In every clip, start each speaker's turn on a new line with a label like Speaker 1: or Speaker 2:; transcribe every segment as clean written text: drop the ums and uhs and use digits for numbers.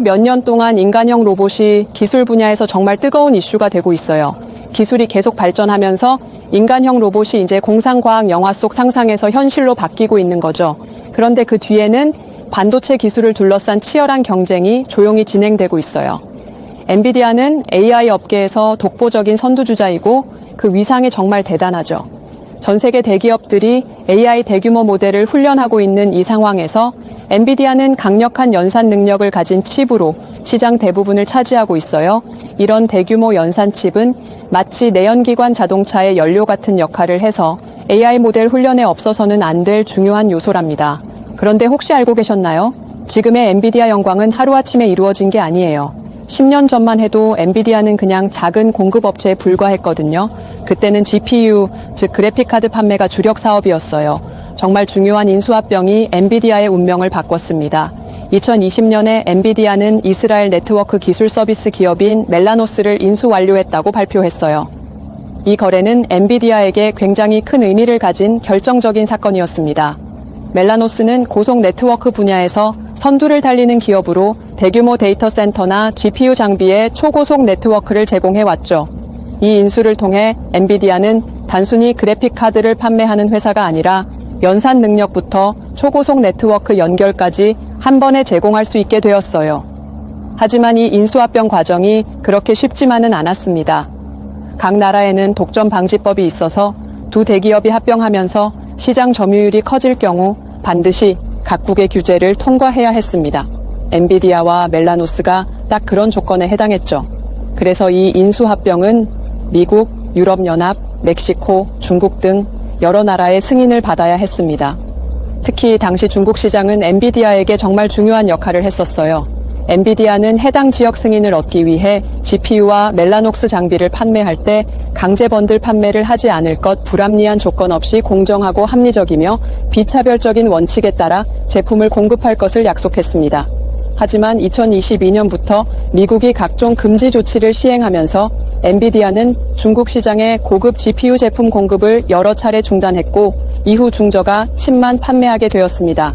Speaker 1: 몇 년 동안 인간형 로봇이 기술 분야에서 정말 뜨거운 이슈가 되고 있어요. 기술이 계속 발전하면서 인간형 로봇이 이제 공상과학 영화 속 상상에서 현실로 바뀌고 있는 거죠. 그런데 그 뒤에는 반도체 기술을 둘러싼 치열한 경쟁이 조용히 진행되고 있어요. 엔비디아는 AI 업계에서 독보적인 선두주자이고 그 위상이 정말 대단하죠. 전 세계 대기업들이 AI 대규모 모델을 훈련하고 있는 이 상황에서 엔비디아는 강력한 연산 능력을 가진 칩으로 시장 대부분을 차지하고 있어요. 이런 대규모 연산 칩은 마치 내연기관 자동차의 연료 같은 역할을 해서 AI 모델 훈련에 없어서는 안 될 중요한 요소랍니다. 그런데 혹시 알고 계셨나요? 지금의 엔비디아 영광은 하루아침에 이루어진 게 아니에요. 10년 전만 해도 엔비디아는 그냥 작은 공급업체에 불과했거든요. 그때는 GPU, 즉 그래픽카드 판매가 주력 사업이었어요. 정말 중요한 인수합병이 엔비디아의 운명을 바꿨습니다. 2020년에 엔비디아는 이스라엘 네트워크 기술 서비스 기업인 멜라노스를 인수 완료했다고 발표했어요. 이 거래는 엔비디아에게 굉장히 큰 의미를 가진 결정적인 사건이었습니다. 멜라노스는 고속 네트워크 분야에서 선두를 달리는 기업으로 대규모 데이터 센터나 GPU 장비의 초고속 네트워크를 제공해왔죠. 이 인수를 통해 엔비디아는 단순히 그래픽 카드를 판매하는 회사가 아니라 연산 능력부터 초고속 네트워크 연결까지 한 번에 제공할 수 있게 되었어요. 하지만 이 인수합병 과정이 그렇게 쉽지만은 않았습니다. 각 나라에는 독점 방지법이 있어서 두 대기업이 합병하면서 시장 점유율이 커질 경우 반드시 각국의 규제를 통과해야 했습니다. 엔비디아와 멜라노스가 딱 그런 조건에 해당했죠. 그래서 이 인수합병은 미국, 유럽연합, 멕시코, 중국 등 여러 나라의 승인을 받아야 했습니다. 특히 당시 중국 시장은 엔비디아에게 정말 중요한 역할을 했었어요. 엔비디아는 해당 지역 승인을 얻기 위해 GPU와 멜라녹스 장비를 판매할 때 강제 번들 판매를 하지 않을 것, 불합리한 조건 없이 공정하고 합리적이며 비차별적인 원칙에 따라 제품을 공급할 것을 약속했습니다. 하지만 2022년부터 미국이 각종 금지 조치를 시행하면서 엔비디아는 중국 시장에 고급 GPU 제품 공급을 여러 차례 중단했고 이후 중저가 칩만 판매하게 되었습니다.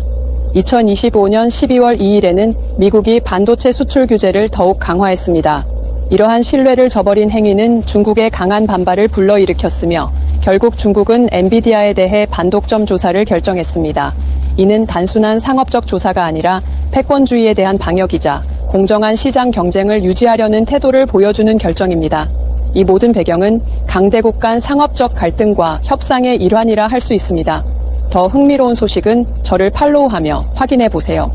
Speaker 1: 2025년 12월 2일에는 미국이 반도체 수출 규제를 더욱 강화했습니다. 이러한 신뢰를 저버린 행위는 중국의 강한 반발을 불러일으켰으며 결국 중국은 엔비디아에 대해 반독점 조사를 결정했습니다. 이는 단순한 상업적 조사가 아니라 패권주의에 대한 방역이자 공정한 시장 경쟁을 유지하려는 태도를 보여주는 결정입니다. 이 모든 배경은 강대국 간 상업적 갈등과 협상의 일환이라 할 수 있습니다. 더 흥미로운 소식은 저를 팔로우하며 확인해 보세요.